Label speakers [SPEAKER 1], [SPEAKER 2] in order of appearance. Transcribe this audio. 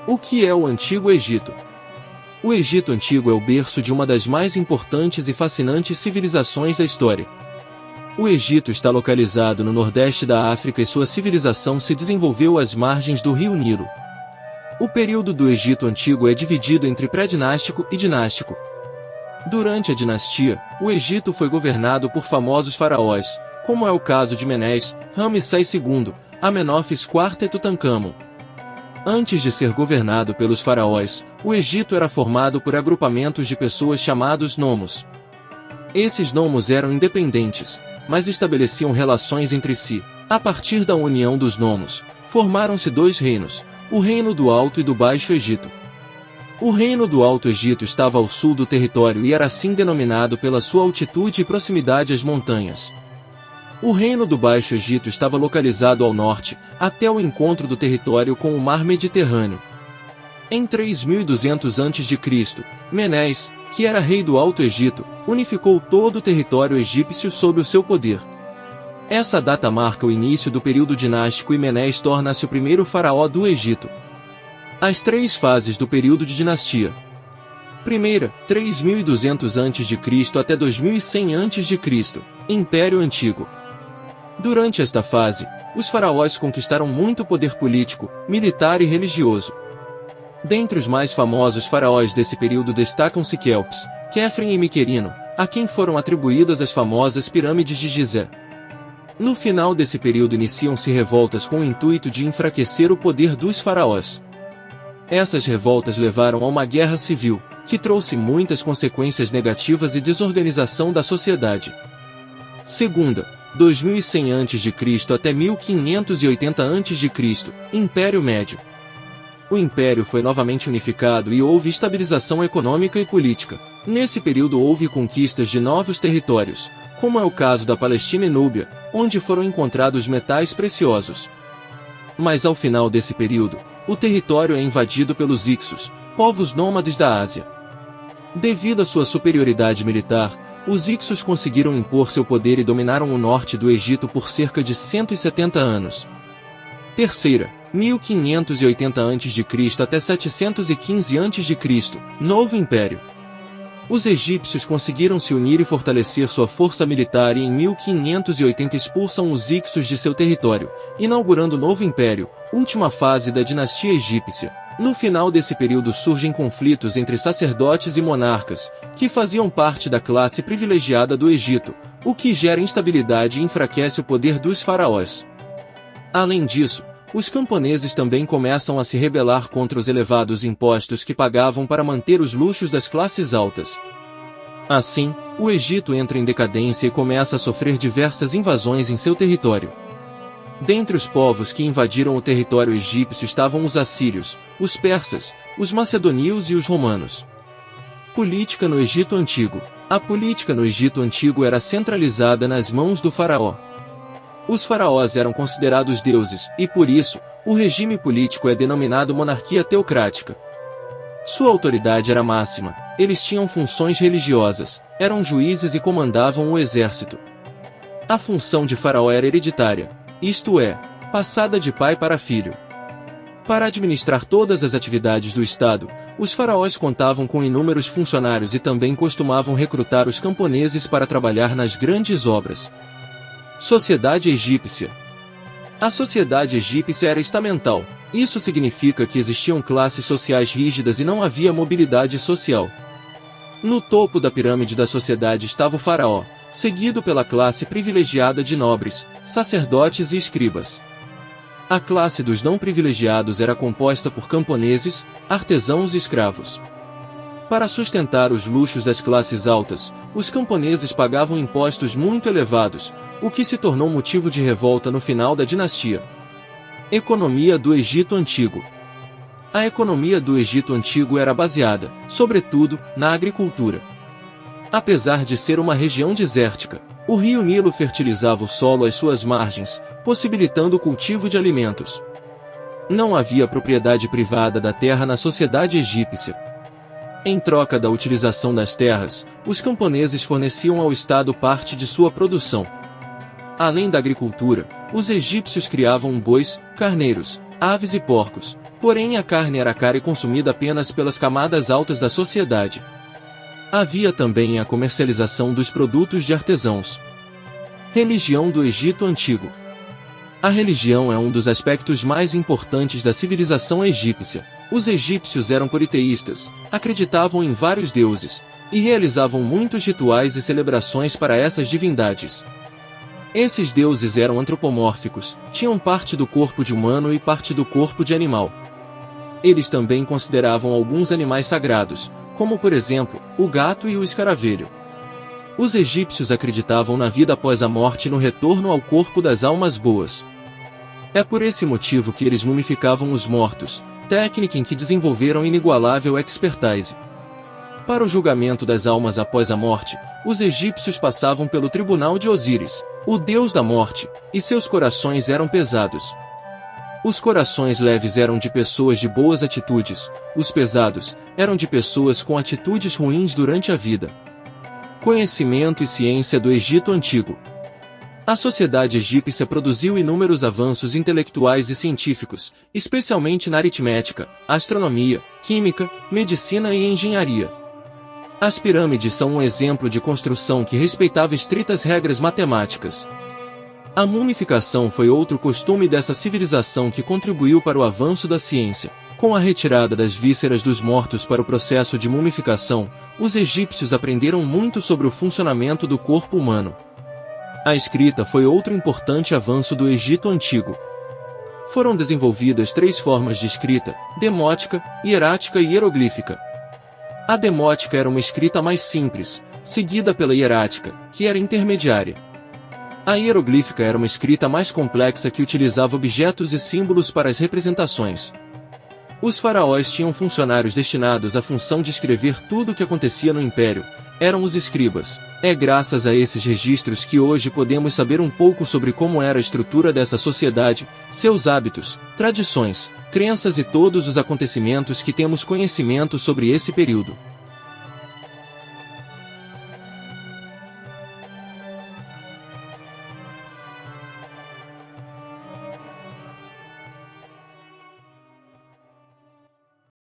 [SPEAKER 1] O que é o Antigo Egito? O Egito Antigo é o berço de uma das mais importantes e fascinantes civilizações da história. O Egito está localizado no nordeste da África e sua civilização se desenvolveu às margens do rio Nilo. O período do Egito Antigo é dividido entre pré-dinástico e dinástico. Durante a dinastia, o Egito foi governado por famosos faraós, como é o caso de Menes, Ramsés II, Amenófis IV e Tutancâmon. Antes de ser governado pelos faraós, o Egito era formado por agrupamentos de pessoas chamados nomos. Esses nomos eram independentes, mas estabeleciam relações entre si. A partir da união dos nomos, formaram-se dois reinos, o Reino do Alto e do Baixo Egito. O Reino do Alto Egito estava ao sul do território e era assim denominado pela sua altitude e proximidade às montanhas. O Reino do Baixo Egito estava localizado ao norte, até o encontro do território com o Mar Mediterrâneo. Em 3200 a.C., Menes, que era rei do Alto Egito, unificou todo o território egípcio sob o seu poder. Essa data marca o início do período dinástico e Menes torna-se o primeiro faraó do Egito. As três fases do período de dinastia. Primeira, 3200 a.C. até 2100 a.C., Império Antigo. Durante esta fase, os faraós conquistaram muito poder político, militar e religioso. Dentre os mais famosos faraós desse período destacam-se Quéops, Quéfren e Miquerino, a quem foram atribuídas as famosas pirâmides de Gizé. No final desse período iniciam-se revoltas com o intuito de enfraquecer o poder dos faraós. Essas revoltas levaram a uma guerra civil, que trouxe muitas consequências negativas e desorganização da sociedade. Segunda, 2100 a.C. até 1580 a.C., Império Médio. O Império foi novamente unificado e houve estabilização econômica e política. Nesse período houve conquistas de novos territórios, como é o caso da Palestina e Núbia, onde foram encontrados metais preciosos. Mas ao final desse período, o território é invadido pelos Ixos, povos nômades da Ásia. Devido à sua superioridade militar, os Ixos conseguiram impor seu poder e dominaram o norte do Egito por cerca de 170 anos. Terceira, 1580 a.C. até 715 a.C., Novo Império. Os egípcios conseguiram se unir e fortalecer sua força militar e em 1580 expulsam os Ixos de seu território, inaugurando o Novo Império, última fase da dinastia egípcia. No final desse período surgem conflitos entre sacerdotes e monarcas, que faziam parte da classe privilegiada do Egito, o que gera instabilidade e enfraquece o poder dos faraós. Além disso, os camponeses também começam a se rebelar contra os elevados impostos que pagavam para manter os luxos das classes altas. Assim, o Egito entra em decadência e começa a sofrer diversas invasões em seu território. Dentre os povos que invadiram o território egípcio estavam os assírios, os persas, os macedônios e os romanos. Política no Egito Antigo. A política no Egito Antigo era centralizada nas mãos do faraó. Os faraós eram considerados deuses, e por isso, o regime político é denominado monarquia teocrática. Sua autoridade era máxima, eles tinham funções religiosas, eram juízes e comandavam o exército. A função de faraó era hereditária, isto é, passada de pai para filho. Para administrar todas as atividades do Estado, os faraós contavam com inúmeros funcionários e também costumavam recrutar os camponeses para trabalhar nas grandes obras. Sociedade egípcia. A sociedade egípcia era estamental. Isso significa que existiam classes sociais rígidas e não havia mobilidade social. No topo da pirâmide da sociedade estava o faraó, seguido pela classe privilegiada de nobres, sacerdotes e escribas. A classe dos não privilegiados era composta por camponeses, artesãos e escravos. Para sustentar os luxos das classes altas, os camponeses pagavam impostos muito elevados, o que se tornou motivo de revolta no final da dinastia. Economia do Egito Antigo. A economia do Egito Antigo era baseada, sobretudo, na agricultura. Apesar de ser uma região desértica, o rio Nilo fertilizava o solo às suas margens, possibilitando o cultivo de alimentos. Não havia propriedade privada da terra na sociedade egípcia. Em troca da utilização das terras, os camponeses forneciam ao Estado parte de sua produção. Além da agricultura, os egípcios criavam bois, carneiros, aves e porcos, Porém, a carne era cara e consumida apenas pelas camadas altas da sociedade. Havia também a comercialização dos produtos de artesãos. Religião do Egito Antigo. A religião é um dos aspectos mais importantes da civilização egípcia. Os egípcios eram politeístas, acreditavam em vários deuses, e realizavam muitos rituais e celebrações para essas divindades. Esses deuses eram antropomórficos, tinham parte do corpo de humano e parte do corpo de animal. Eles também consideravam alguns animais sagrados, como por exemplo, o gato e o escaravelho. Os egípcios acreditavam na vida após a morte e no retorno ao corpo das almas boas. É por esse motivo que eles mumificavam os mortos, técnica em que desenvolveram inigualável expertise. Para o julgamento das almas após a morte, os egípcios passavam pelo tribunal de Osíris, o deus da morte, e seus corações eram pesados. Os corações leves eram de pessoas de boas atitudes, os pesados eram de pessoas com atitudes ruins durante a vida. Conhecimento e ciência do Egito Antigo. A sociedade egípcia produziu inúmeros avanços intelectuais e científicos, especialmente na aritmética, astronomia, química, medicina e engenharia. As pirâmides são um exemplo de construção que respeitava estritas regras matemáticas. A mumificação foi outro costume dessa civilização que contribuiu para o avanço da ciência. Com a retirada das vísceras dos mortos para o processo de mumificação, os egípcios aprenderam muito sobre o funcionamento do corpo humano. A escrita foi outro importante avanço do Egito Antigo. Foram desenvolvidas 3 formas de escrita: demótica, hierática e hieroglífica. A demótica era uma escrita mais simples, seguida pela hierática, que era intermediária. A hieroglífica era uma escrita mais complexa que utilizava objetos e símbolos para as representações. Os faraós tinham funcionários destinados à função de escrever tudo o que acontecia no império. Eram os escribas. É graças a esses registros que hoje podemos saber um pouco sobre como era a estrutura dessa sociedade, seus hábitos, tradições, crenças e todos os acontecimentos que temos conhecimento sobre esse período.